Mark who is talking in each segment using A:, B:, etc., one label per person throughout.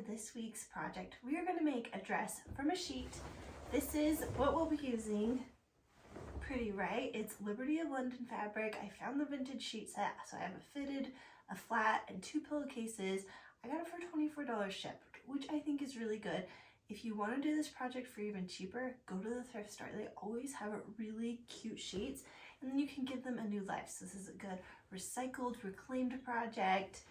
A: this week's project. We are going to make a dress from a sheet. This is what we'll be using. Pretty, right? It's Liberty of London fabric. I found the vintage sheet set, so I have a fitted, a flat, and 2 pillowcases. I got it for $24 shipped, which I think is really good. If you want to do this project for even cheaper, go to the thrift store. They always have really cute sheets, and then you can give them a new life. So this is a good recycled, reclaimed project,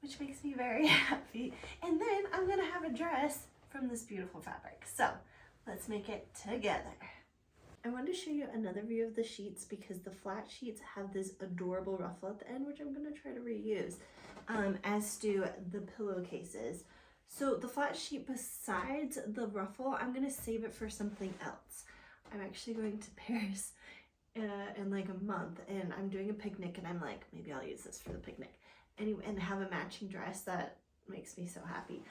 A: which makes me very happy. And then I'm gonna have a dress from this beautiful fabric. So let's make it together. I wanted to show you another view of the sheets because the flat sheets have this adorable ruffle at the end, which I'm gonna try to reuse, as do the pillowcases. So the flat sheet, besides the ruffle, I'm gonna save it for something else. I'm actually going to Paris in like a month, and I'm doing a picnic, and I'm like, maybe I'll use this for the picnic. Anyway, and have a matching dress. That makes me so happy.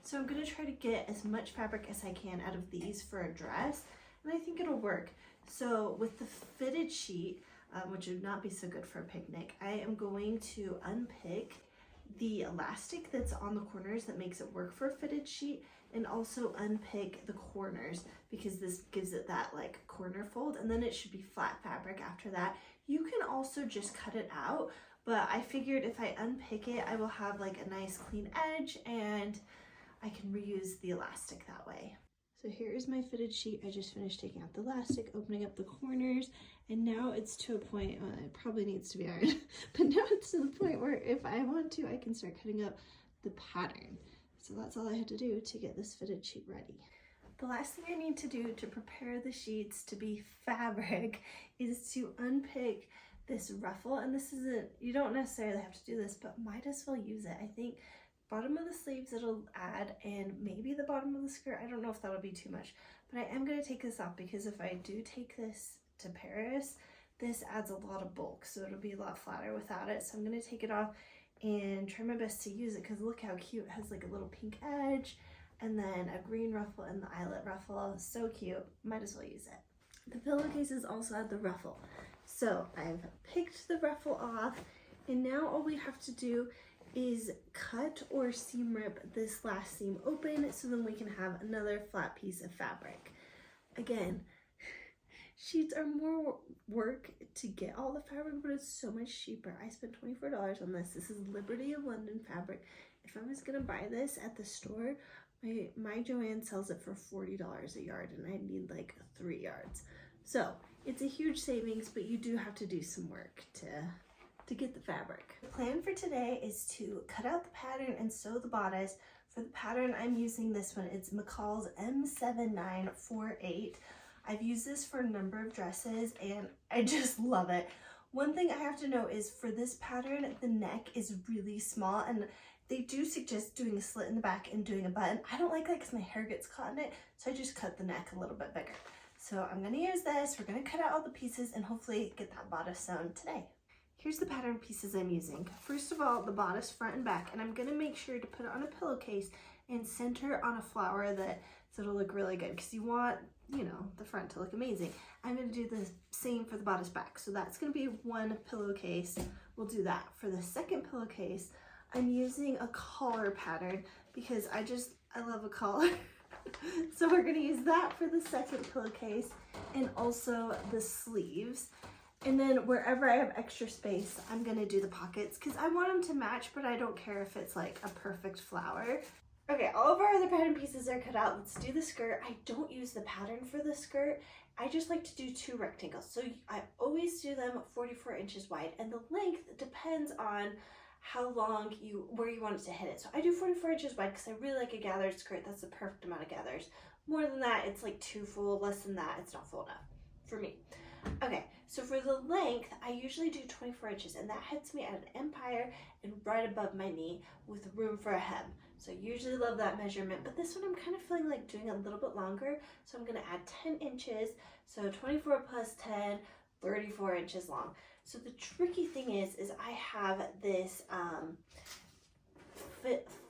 A: So I'm gonna try to get as much fabric as I can out of these for a dress, and I think it'll work. So with the fitted sheet, which would not be so good for a picnic, I am going to unpick the elastic that's on the corners that makes it work for a fitted sheet, and also unpick the corners because this gives it that like corner fold, and then it should be flat fabric after that. You can also just cut it out, but I figured if I unpick it, I will have like a nice clean edge and I can reuse the elastic that way. So here is my fitted sheet. I just finished taking out the elastic, opening up the corners, and now it's to a point, it probably needs to be ironed, but now it's to the point where if I want to, I can start cutting up the pattern. So that's all I had to do to get this fitted sheet ready. The last thing I need to do to prepare the sheets to be fabric is to unpick this ruffle, and this isn't, you don't necessarily have to do this, but might as well use it. I think bottom of the sleeves it'll add, and maybe the bottom of the skirt. I don't know if that'll be too much, but I am going to take this off because if I do take this to Paris, this adds a lot of bulk, so it'll be a lot flatter without it. So I'm going to take it off and try my best to use it because look how cute. It has like a little pink edge and then a green ruffle and the eyelet ruffle. So cute. Might as well use it. The pillowcases also had the ruffle. So I've picked the ruffle off, and now all we have to do is cut or seam rip this last seam open so then we can have another flat piece of fabric. Again, sheets are more work to get all the fabric, but it's so much cheaper. I spent $24 on this. This is Liberty of London fabric. If I was gonna buy this at the store, my Joanne sells it for $40 a yard, and I need like 3 yards. So it's a huge savings, but you do have to do some work to get the fabric. The plan for today is to cut out the pattern and sew the bodice. For the pattern, I'm using this one. It's McCall's M7948. I've used this for a number of dresses, and I just love it. One thing I have to know is for this pattern, the neck is really small, and they do suggest doing a slit in the back and doing a button. I don't like that because my hair gets caught in it, so I just cut the neck a little bit bigger. So I'm gonna use this. We're gonna cut out all the pieces and hopefully get that bodice sewn today. Here's the pattern pieces I'm using. First of all, the bodice front and back, and I'm gonna make sure to put it on a pillowcase and center on a flower so it'll look really good because you want, you know, the front to look amazing. I'm gonna do the same for the bodice back. So that's gonna be one pillowcase. We'll do that. For the second pillowcase, I'm using a collar pattern because I love a collar. So we're gonna use that for the second pillowcase, and also the sleeves. And then wherever I have extra space, I'm gonna do the pockets because I want them to match, but I don't care if it's like a perfect flower. Okay, all of our other pattern pieces are cut out. Let's do the skirt. I don't use the pattern for the skirt. I just like to do 2 rectangles. So I always do them 44 inches wide, and the length depends on how long where you want it to hit it. So I do 44 inches wide because I really like a gathered skirt. That's the perfect amount of gathers. More than that, it's like too full. Less than that, it's not full enough for me. Okay, so for the length, I usually do 24 inches, and that hits me at an empire and right above my knee with room for a hem. So I usually love that measurement, but this one I'm kind of feeling like doing a little bit longer. So I'm gonna add 10 inches. So 24 plus 10, 34 inches long. So the tricky thing is I have this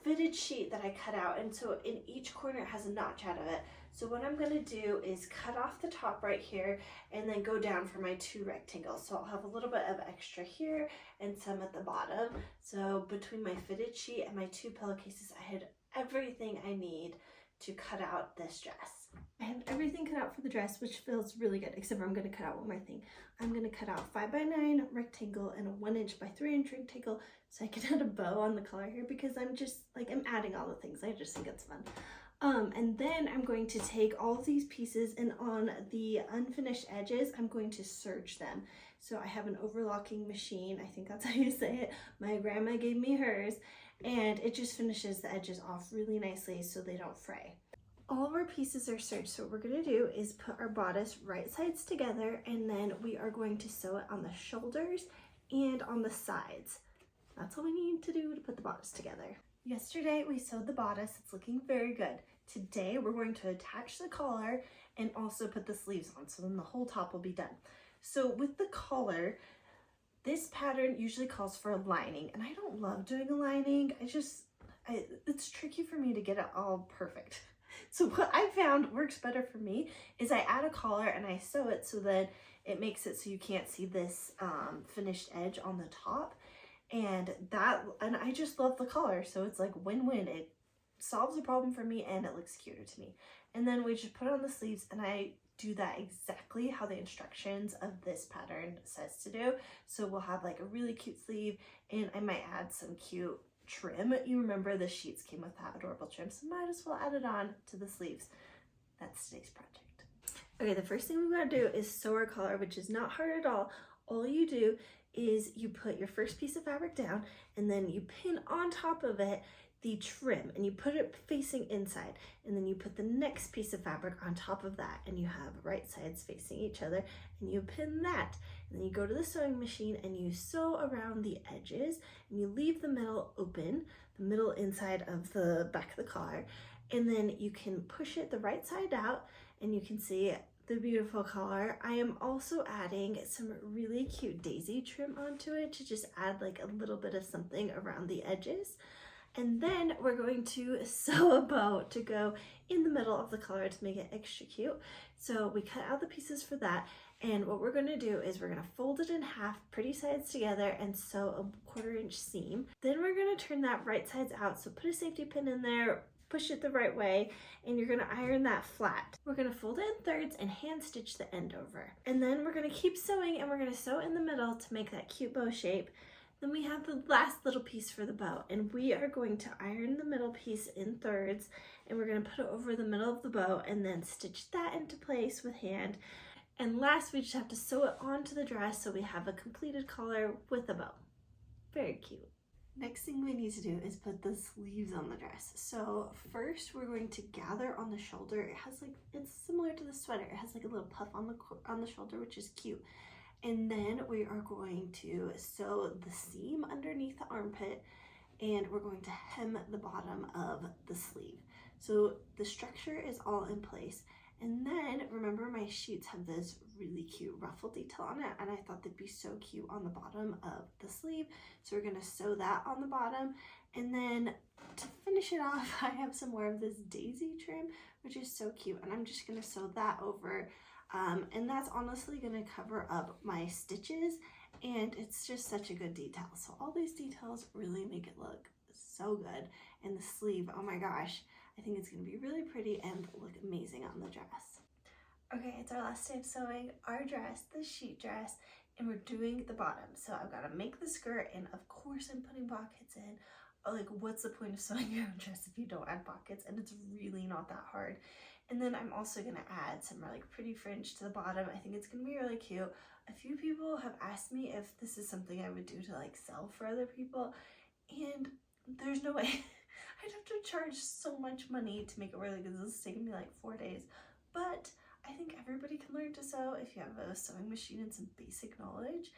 A: fitted sheet that I cut out, and so in each corner it has a notch out of it. So what I'm gonna do is cut off the top right here and then go down for my 2 rectangles. So I'll have a little bit of extra here and some at the bottom. So between my fitted sheet and my 2 pillowcases, I had everything I need to cut out this dress. I have everything cut out for the dress, which feels really good, except for I'm going to cut out one more thing. I'm going to cut out 5x9 rectangle and a 1" by 3" rectangle so I can add a bow on the collar here, because I'm just like, I'm adding all the things. I just think it's fun. And then I'm going to take all of these pieces, and on the unfinished edges, I'm going to serge them. So I have an overlocking machine. I think that's how you say it. My grandma gave me hers, and it just finishes the edges off really nicely so they don't fray. All of our pieces are serged, so what we're going to do is put our bodice right sides together, and then we are going to sew it on the shoulders and on the sides. That's all we need to do to put the bodice together. Yesterday we sewed the bodice. It's looking very good. Today we're going to attach the collar and also put the sleeves on, so then the whole top will be done. So with the collar, this pattern usually calls for a lining, and I don't love doing a lining. It's tricky for me to get it all perfect. So what I found works better for me is I add a collar and I sew it so that it makes it so you can't see this finished edge on the top. And I just love the collar, so it's like win-win. It solves a problem for me and it looks cuter to me. And then we just put on the sleeves, and I do that exactly how the instructions of this pattern says to do. So we'll have like a really cute sleeve, and I might add some cute trim. You remember the sheets came with that adorable trim, so might as well add it on to the sleeves. That's today's project. Okay, the first thing we gotta do is sew our collar, which is not hard at all. All you do is you put your first piece of fabric down, and then you pin on top of it the trim, and you put it facing inside, and then you put the next piece of fabric on top of that, and you have right sides facing each other, and you pin that, and then you go to the sewing machine and you sew around the edges, and you leave the middle open, the middle inside of the back of the collar, and then you can push it the right side out, and you can see the beautiful collar. I am also adding some really cute daisy trim onto it to just add like a little bit of something around the edges. And then we're going to sew a bow to go in the middle of the collar to make it extra cute. So we cut out the pieces for that. And what we're going to do is we're going to fold it in half, pretty sides together, and sew a 1/4 inch seam. Then we're going to turn that right sides out. So put a safety pin in there, push it the right way, and you're gonna iron that flat. We're gonna fold it in thirds and hand stitch the end over. And then we're gonna keep sewing, and we're gonna sew in the middle to make that cute bow shape. Then we have the last little piece for the bow, and we are going to iron the middle piece in thirds, and we're gonna put it over the middle of the bow and then stitch that into place with hand. And last, we just have to sew it onto the dress so we have a completed collar with a bow. Very cute. Next thing we need to do is put the sleeves on the dress. So first we're going to gather on the shoulder. It has like, it's similar to the sweater. It has like a little puff on the shoulder, which is cute. And then we are going to sew the seam underneath the armpit, and we're going to hem the bottom of the sleeve. So the structure is all in place. And then remember, my sheets have this really cute ruffle detail on it, and I thought they'd be so cute on the bottom of the sleeve. So we're gonna sew that on the bottom, and then to finish it off, I have some more of this daisy trim, which is so cute, and I'm just gonna sew that over, and that's honestly gonna cover up my stitches, and it's just such a good detail. So all these details really make it look so good. And the sleeve, oh my gosh, I think it's going to be really pretty and look amazing on the dress. Okay, it's our last day of sewing our dress, the sheet dress, and we're doing the bottom. So I've got to make the skirt, and of course I'm putting pockets in. Like, what's the point of sewing your own dress if you don't add pockets? And it's really not that hard. And then I'm also going to add some like pretty fringe to the bottom. I think it's going to be really cute. A few people have asked me if this is something I would do to like sell for other people, and there's no way. I'd have to charge so much money to make it work, because this is taking me like 4 days. But I think everybody can learn to sew if you have a sewing machine and some basic knowledge.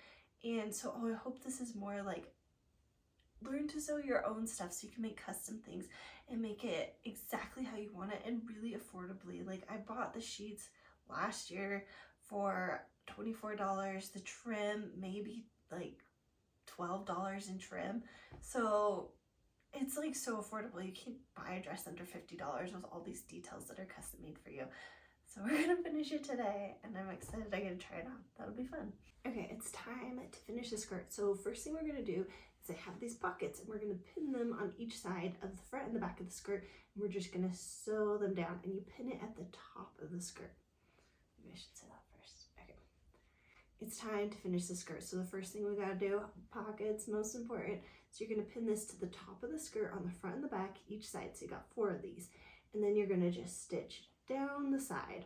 A: And so I hope this is more like learn to sew your own stuff so you can make custom things and make it exactly how you want it, and really affordably. Like, I bought the sheets last year for $24. The trim, maybe like $12 in trim. So it's like so affordable. You can buy a dress under $50 with all these details that are custom made for you. So we're gonna finish it today, and I'm excited I get to try it on. That'll be fun. Okay, it's time to finish the skirt. So first thing we're gonna do is I have these pockets, and we're gonna pin them on each side of the front and the back of the skirt, and we're just gonna sew them down, and you pin it at the top of the skirt. Maybe I should say that first. Okay. It's time to finish the skirt. So the first thing we gotta do, pockets, most important. So you're gonna pin this to the top of the skirt on the front and the back, each side. So you got 4 of these. And then you're gonna just stitch down the side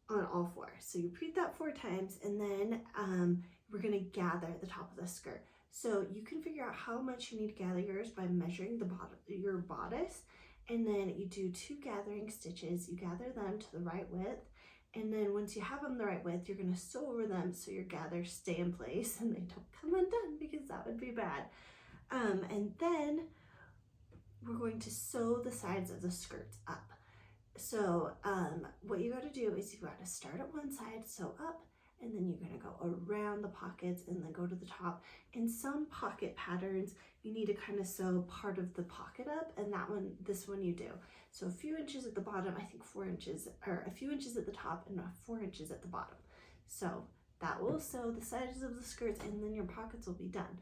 A: on all 4. So you repeat that 4 times, and then we're gonna gather the top of the skirt. So you can figure out how much you need to gather yours by measuring the bottom, your bodice, and then you do 2 gathering stitches. You gather them to the right width, and then once you have them the right width, you're gonna sew over them so your gathers stay in place and they don't come undone, because that would be bad. And then we're going to sew the sides of the skirts up. So what you got to do is you got to start at one side, sew up, and then you're going to go around the pockets and then go to the top. In some pocket patterns, you need to kind of sew part of the pocket up, and this one you do. So a few inches at the bottom, I think 4 inches, or a few inches at the top and 4 inches at the bottom. So that will sew the sides of the skirts, and then your pockets will be done.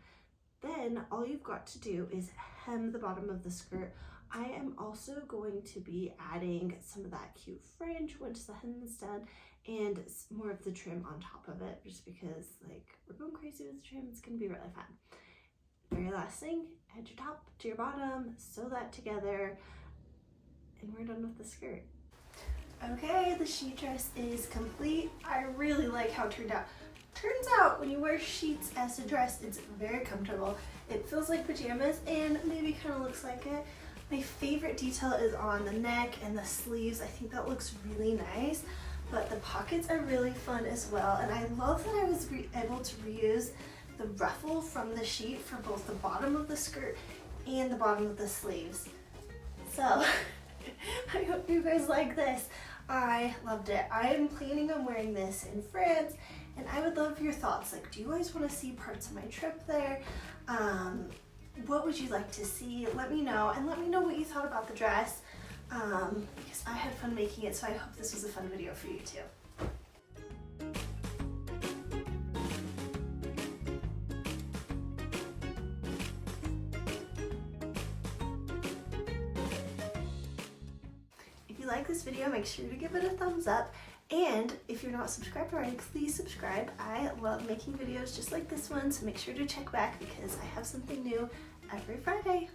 A: Then all you've got to do is hem the bottom of the skirt. I am also going to be adding some of that cute fringe once the hem is done, and more of the trim on top of it, just because like we're going crazy with the trim. It's gonna be really fun. Very last thing, add your top to your bottom, sew that together, and we're done with the skirt. Okay, the sheet dress is complete. I really like how it turned out. Turns out when you wear sheets as a dress, it's very comfortable. It feels like pajamas and maybe kind of looks like it. My favorite detail is on the neck and the sleeves. I think that looks really nice, but the pockets are really fun as well. And I love that I was able to reuse the ruffle from the sheet for both the bottom of the skirt and the bottom of the sleeves. So I hope you guys like this. I loved it. I am planning on wearing this in France, and I would love your thoughts. Like, do you guys want to see parts of my trip there? What would you like to see? Let me know, and let me know what you thought about the dress, because I had fun making it, so I hope this was a fun video for you too. If you like this video, make sure to give it a thumbs up. And if you're not subscribed already, please subscribe. I love making videos just like this one, so make sure to check back because I have something new every Friday.